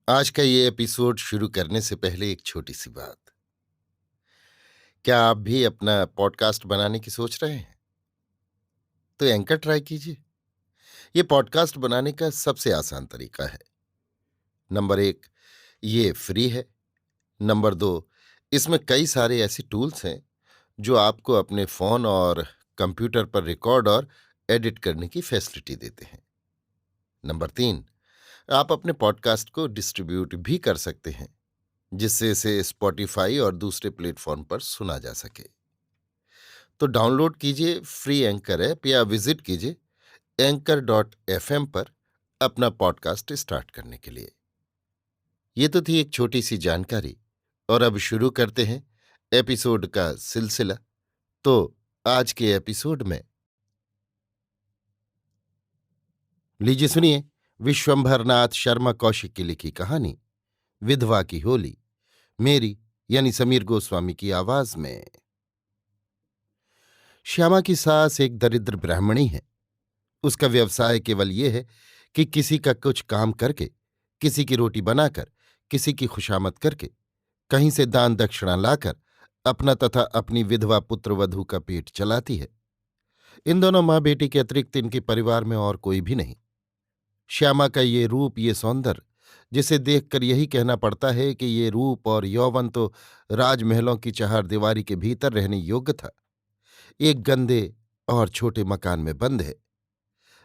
आज का ये एपिसोड शुरू करने से पहले एक छोटी सी बात। क्या आप भी अपना पॉडकास्ट बनाने की सोच रहे हैं? तो एंकर ट्राई कीजिए। ये पॉडकास्ट बनाने का सबसे आसान तरीका है। नंबर एक, ये फ्री है। नंबर दो, इसमें कई सारे ऐसे टूल्स हैं जो आपको अपने फोन और कंप्यूटर पर रिकॉर्ड और एडिट करने की फैसिलिटी देते हैं। नंबर तीन, आप अपने पॉडकास्ट को डिस्ट्रीब्यूट भी कर सकते हैं, जिससे इसे स्पॉटिफाई और दूसरे प्लेटफॉर्म पर सुना जा सके। तो डाउनलोड कीजिए फ्री एंकर ऐप या विजिट कीजिए anchor.fm पर अपना पॉडकास्ट स्टार्ट करने के लिए। ये तो थी एक छोटी सी जानकारी, और अब शुरू करते हैं एपिसोड का सिलसिला। तो आज के एपिसोड में लीजिए सुनिए विश्वंभरनाथ शर्मा कौशिक की लिखी कहानी विधवा की होली, मेरी यानी समीर गोस्वामी की आवाज में। श्यामा की सास एक दरिद्र ब्राह्मणी है। उसका व्यवसाय केवल ये है कि किसी का कुछ काम करके, किसी की रोटी बनाकर, किसी की खुशामद करके, कहीं से दान दक्षिणा लाकर अपना तथा अपनी विधवा पुत्र वधू का पेट चलाती है। इन दोनों माँ बेटी के अतिरिक्त इनके परिवार में और कोई भी नहीं। श्यामा का ये रूप, ये सौंदर्य, जिसे देखकर यही कहना पड़ता है कि ये रूप और यौवन तो राजमहलों की चहारदीवारी के भीतर रहने योग्य था, एक गंदे और छोटे मकान में बंद है।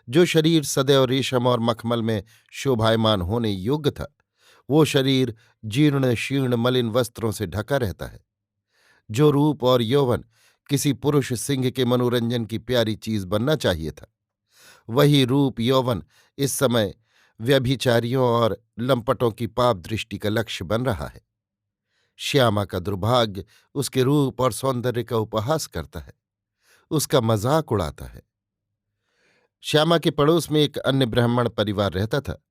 जो शरीर सदैव रेशम और मखमल में शोभायमान होने योग्य था, वो शरीर जीर्ण शीर्ण मलिन वस्त्रों से ढका रहता है। जो रूप और यौवन किसी पुरुष सिंह के मनोरंजन की प्यारी चीज बनना चाहिए था, वही रूप यौवन इस समय व्यभिचारियों और लंपटों की पाप दृष्टि का लक्ष्य बन रहा है। श्यामा का दुर्भाग्य उसके रूप और सौंदर्य का उपहास करता है, उसका मजाक उड़ाता है। श्यामा के पड़ोस में एक अन्य ब्राह्मण परिवार रहता था।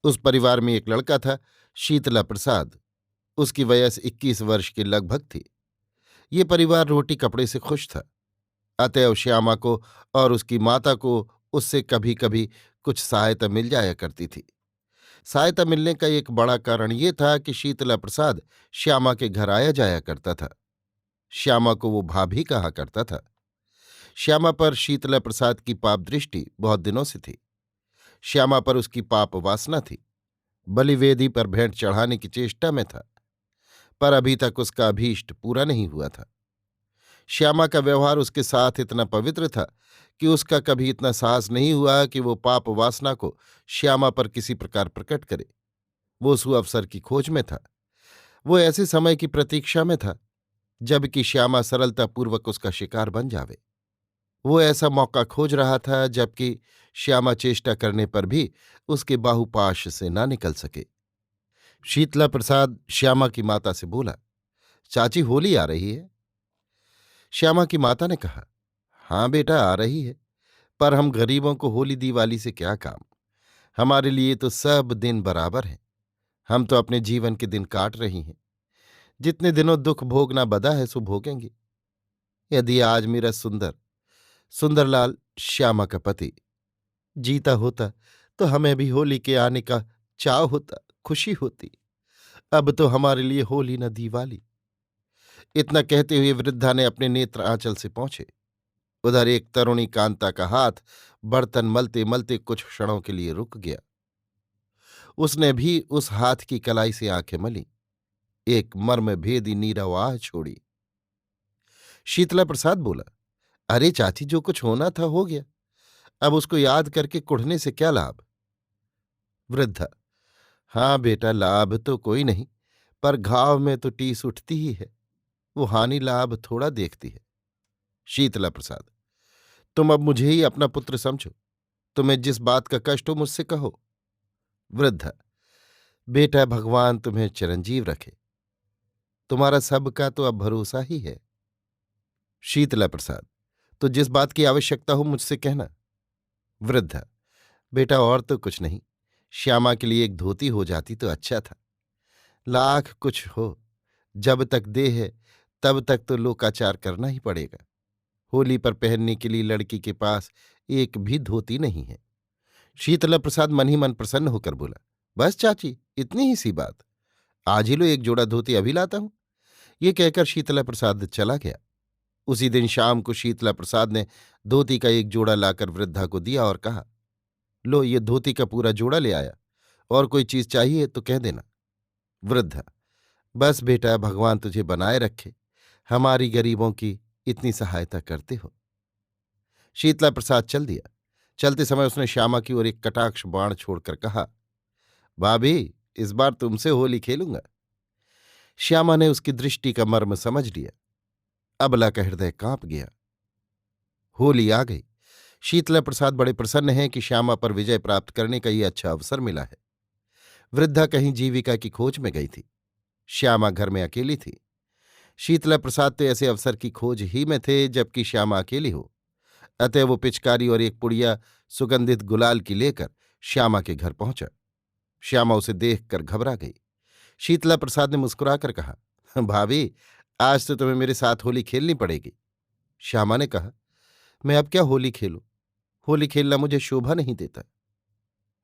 उस परिवार में एक लड़का था, शीतला प्रसाद। उसकी वयस 21 वर्ष के लगभग थी। ये परिवार रोटी कपड़े से खुश था। अतएव श्यामा को और उसकी माता को उससे कभी कभी कुछ सहायता मिल जाया करती थी। सहायता मिलने का एक बड़ा कारण ये था कि शीतला प्रसाद श्यामा के घर आया जाया करता था। श्यामा को वो भाभी कहा करता था। श्यामा पर शीतला प्रसाद की पाप दृष्टि बहुत दिनों से थी। श्यामा पर उसकी पाप वासना थी। बलिवेदी पर भेंट चढ़ाने की चेष्टा में था, पर अभी तक उसका अभीष्ट पूरा नहीं हुआ था। श्यामा का व्यवहार उसके साथ इतना पवित्र था कि उसका कभी इतना साहस नहीं हुआ कि वो पाप वासना को श्यामा पर किसी प्रकार प्रकट करे। वो सुअवसर की खोज में था। वो ऐसे समय की प्रतीक्षा में था जबकि श्यामा सरलतापूर्वक उसका शिकार बन जावे। वो ऐसा मौका खोज रहा था जबकि श्यामा चेष्टा करने पर भी उसके बाहुपाश से ना निकल सके। शीतला प्रसाद श्यामा की माता से बोला, चाची होली आ रही है। श्यामा की माता ने कहा, हाँ बेटा आ रही है, पर हम गरीबों को होली दिवाली से क्या काम। हमारे लिए तो सब दिन बराबर हैं। हम तो अपने जीवन के दिन काट रही हैं। जितने दिनों दुख भोगना बदा है सो भोगेंगे। यदि आज मेरा सुंदरलाल श्यामा का पति जीता होता तो हमें भी होली के आने का चाव होता, खुशी होती। अब तो हमारे लिए होली न दिवाली। इतना कहते हुए वृद्धा ने अपने नेत्र आंचल से पहुंचे। उधर एक तरुणी कांता का हाथ बर्तन मलते मलते कुछ क्षणों के लिए रुक गया। उसने भी उस हाथ की कलाई से आंखें मली, एक मर्म भेदी नीरव आह छोड़ी। शीतला प्रसाद बोला, अरे चाची, जो कुछ होना था हो गया। अब उसको याद करके कुढ़ने से क्या लाभ। वृद्धा, हाँ बेटा, लाभ तो कोई नहीं, पर घाव में तो टीस उठती ही है। वो हानि लाभ थोड़ा देखती है। शीतला प्रसाद, तुम अब मुझे ही अपना पुत्र समझो। तुम्हें जिस बात का कष्ट हो मुझसे कहो। वृद्धा, बेटा, भगवान तुम्हें चिरंजीव रखे। तुम्हारा सबका तो अब भरोसा ही है। शीतला प्रसाद, तो जिस बात की आवश्यकता हो मुझसे कहना। वृद्धा, बेटा और तो कुछ नहीं, श्यामा के लिए एक धोती हो जाती तो अच्छा था। लाख कुछ हो, जब तक देह है तब तक तो लोकाचार करना ही पड़ेगा। होली पर पहनने के लिए लड़की के पास एक भी धोती नहीं है। शीतला प्रसाद मन ही मन प्रसन्न होकर बोला, बस चाची, इतनी ही सी बात, आज ही लो एक जोड़ा धोती, अभी लाता हूं। ये कहकर शीतला प्रसाद चला गया। उसी दिन शाम को शीतला प्रसाद ने धोती का एक जोड़ा लाकर वृद्धा को दिया और कहा, लो ये धोती का पूरा जोड़ा ले आया, और कोई चीज चाहिए तो कह देना। वृद्धा, बस बेटा, भगवान तुझे बनाए रखे, हमारी गरीबों की इतनी सहायता करते हो। शीतला प्रसाद चल दिया। चलते समय उसने श्यामा की ओर एक कटाक्ष बाण छोड़कर कहा, भाभी, इस बार तुमसे होली खेलूंगा। श्यामा ने उसकी दृष्टि का मर्म समझ लिया। अबला का हृदय कांप गया। होली आ गई। शीतला प्रसाद बड़े प्रसन्न हैं कि श्यामा पर विजय प्राप्त करने का ये अच्छा अवसर मिला है। वृद्धा कहीं जीविका की खोज में गई थी। श्यामा घर में अकेली थी। शीतला प्रसाद तो ऐसे अवसर की खोज ही में थे जबकि श्यामा अकेली हो। अतः वो पिचकारी और एक पुड़िया सुगंधित गुलाल की लेकर श्यामा के घर पहुंचा। श्यामा उसे देखकर घबरा गई। शीतला प्रसाद ने मुस्कुराकर कहा, भाभी, आज तो तुम्हें मेरे साथ होली खेलनी पड़ेगी। श्यामा ने कहा, मैं अब क्या होली खेलूं? होली खेलना मुझे शोभा नहीं देता।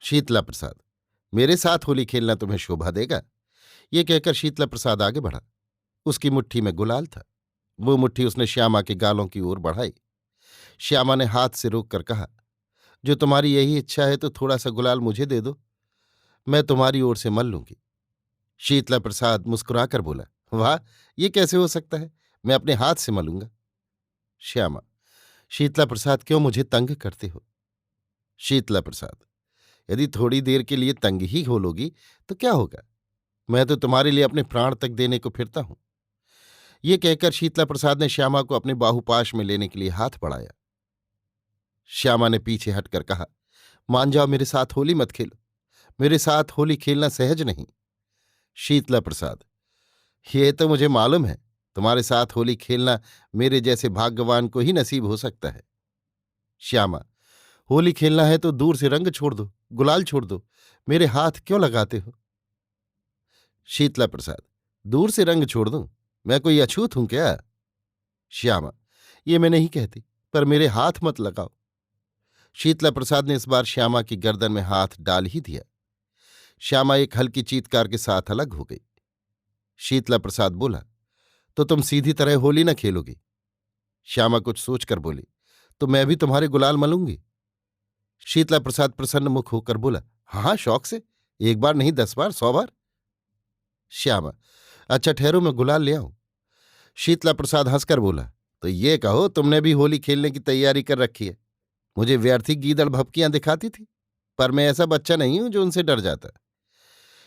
शीतला प्रसाद, मेरे साथ होली खेलना तुम्हें शोभा देगा। ये कहकर शीतला प्रसाद आगे बढ़ा। उसकी मुट्ठी में गुलाल था। वो मुट्ठी उसने श्यामा के गालों की ओर बढ़ाई। श्यामा ने हाथ से रोककर कहा, जो तुम्हारी यही इच्छा है तो थोड़ा सा गुलाल मुझे दे दो, मैं तुम्हारी ओर से मल लूंगी। शीतला प्रसाद मुस्कुराकर बोला, वाह, ये कैसे हो सकता है, मैं अपने हाथ से मलूंगा। श्यामा, शीतला प्रसाद, क्यों मुझे तंग करते हो? शीतला प्रसाद, यदि थोड़ी देर के लिए तंग ही हो लोगी तो क्या होगा, मैं तो तुम्हारे लिए अपने प्राण तक देने को फिरता हूं। ये कहकर शीतला प्रसाद ने श्यामा को अपने बाहुपाश में लेने के लिए हाथ बढ़ाया। श्यामा ने पीछे हटकर कहा, मान जाओ, मेरे साथ होली मत खेलो, मेरे साथ होली खेलना सहज नहीं। शीतला प्रसाद, ये तो मुझे मालूम है, तुम्हारे साथ होली खेलना मेरे जैसे भाग्यवान को ही नसीब हो सकता है। श्यामा, होली खेलना है तो दूर से रंग छोड़ दो, गुलाल छोड़ दो, मेरे हाथ क्यों लगाते हो? शीतला प्रसाद, दूर से रंग छोड़ दूं? मैं कोई अछूत हूं क्या? श्यामा, ये मैं नहीं कहती, पर मेरे हाथ मत लगाओ। शीतला प्रसाद ने इस बार श्यामा की गर्दन में हाथ डाल ही दिया। श्यामा एक हल्की चीत्कार के साथ अलग हो गई। शीतला प्रसाद बोला, तो तुम सीधी तरह होली न खेलोगी? श्यामा कुछ सोचकर बोली, तो मैं भी तुम्हारे गुलाल मलूंगी। शीतला प्रसाद प्रसन्न मुख होकर बोला, हाँ, शौक से, एक बार नहीं, 10 बार, 100 बार। श्यामा, अच्छा ठहरो, मैं गुलाल ले आऊं। शीतला प्रसाद हंसकर बोला, तो ये कहो, तुमने भी होली खेलने की तैयारी कर रखी है? मुझे व्यर्थी गीदड़ भभकियां दिखाती थी, पर मैं ऐसा बच्चा नहीं हूं जो उनसे डर जाता।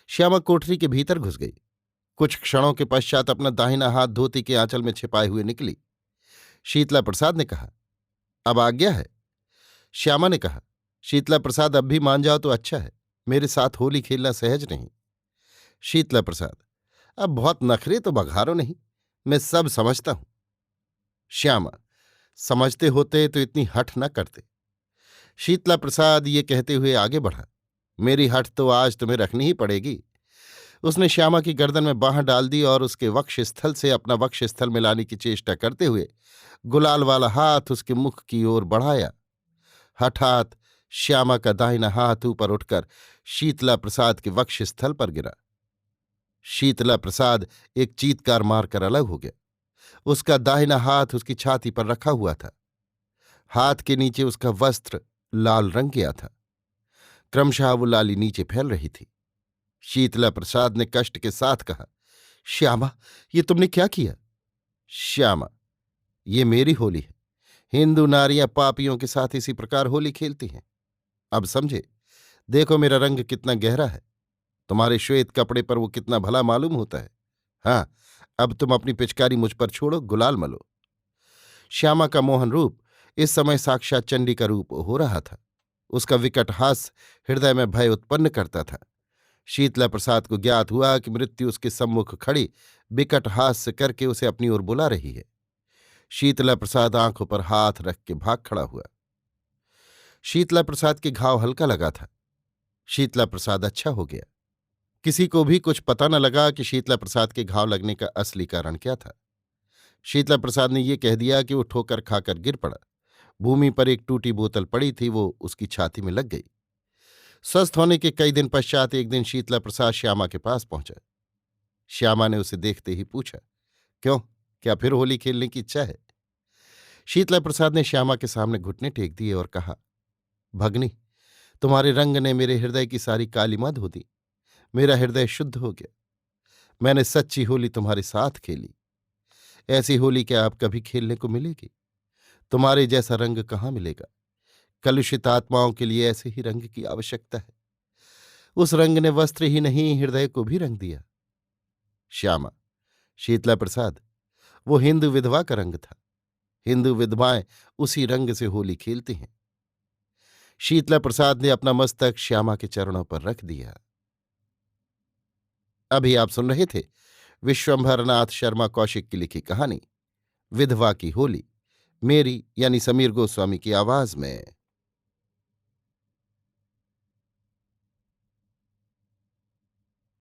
श्यामा कोठरी के भीतर घुस गई। कुछ क्षणों के पश्चात अपना दाहिना हाथ धोती के आंचल में छिपाए हुए निकली। शीतला प्रसाद ने कहा, अब आज्ञा है। श्यामा ने कहा, शीतला प्रसाद, अब भी मान जाओ तो अच्छा है, मेरे साथ होली खेलना सहज नहीं। शीतला प्रसाद, अब बहुत नखरे तो बघारो नहीं, मैं सब समझता हूं। श्यामा, समझते होते तो इतनी हठ न करते। शीतला प्रसाद ये कहते हुए आगे बढ़ा, मेरी हठ तो आज तुम्हें रखनी ही पड़ेगी। उसने श्यामा की गर्दन में बांह डाल दी और उसके वक्ष स्थल से अपना वक्ष स्थल मिलाने की चेष्टा करते हुए गुलाल वाला हाथ उसके मुख की ओर बढ़ाया। हठात श्यामा का दाहिना हाथ ऊपर उठकर शीतला प्रसाद के वक्ष स्थल पर गिरा। शीतला प्रसाद एक चीत्कार मारकर अलग हो गया। उसका दाहिना हाथ उसकी छाती पर रखा हुआ था। हाथ के नीचे उसका वस्त्र लाल रंग गया था। क्रमशः वो लाली नीचे फैल रही थी। शीतला प्रसाद ने कष्ट के साथ कहा, श्यामा, ये तुमने क्या किया? श्यामा, ये मेरी होली है। हिंदू नारियां पापियों के साथ इसी प्रकार होली खेलती हैं। अब समझे, देखो मेरा रंग कितना गहरा है, तुम्हारे श्वेत कपड़े पर वो कितना भला मालूम होता है। हाँ, अब तुम अपनी पिचकारी मुझ पर छोड़ो, गुलाल मलो। श्यामा का मोहन रूप इस समय साक्षात चंडी का रूप हो रहा था। उसका विकट हास्य हृदय में भय उत्पन्न करता था। शीतला प्रसाद को ज्ञात हुआ कि मृत्यु उसके सम्मुख खड़ी विकट हास्य करके उसे अपनी ओर बुला रही है। शीतला प्रसाद आंखों पर हाथ रख के भाग खड़ा हुआ। शीतला प्रसाद के घाव हल्का लगा था। शीतला प्रसाद अच्छा हो गया। किसी को भी कुछ पता न लगा कि शीतला प्रसाद के घाव लगने का असली कारण क्या था। शीतला प्रसाद ने यह कह दिया कि वो ठोकर खाकर गिर पड़ा। भूमि पर एक टूटी बोतल पड़ी थी, वो उसकी छाती में लग गई। स्वस्थ होने के कई दिन पश्चात एक दिन शीतला प्रसाद श्यामा के पास पहुंचा। श्यामा ने उसे देखते ही पूछा, क्यों, क्या फिर होली खेलने की इच्छा है? शीतला प्रसाद ने श्यामा के सामने घुटने टेक दिए और कहा, भगनी, तुम्हारे रंग ने मेरे हृदय की सारी कालिमा धो दी। मेरा हृदय शुद्ध हो गया। मैंने सच्ची होली तुम्हारे साथ खेली। ऐसी होली क्या अब कभी खेलने को मिलेगी? तुम्हारे जैसा रंग कहाँ मिलेगा? कलुषित आत्माओं के लिए ऐसे ही रंग की आवश्यकता है। उस रंग ने वस्त्र ही नहीं, हृदय को भी रंग दिया। श्यामा, शीतला प्रसाद, वो हिंदू विधवा का रंग था। हिंदू विधवाएं उसी रंग से होली खेलती हैं। शीतला प्रसाद ने अपना मस्तक श्यामा के चरणों पर रख दिया। अभी आप सुन रहे थे विश्वंभरनाथ शर्मा कौशिक की लिखी कहानी विधवा की होली, मेरी यानी समीर गोस्वामी की आवाज में।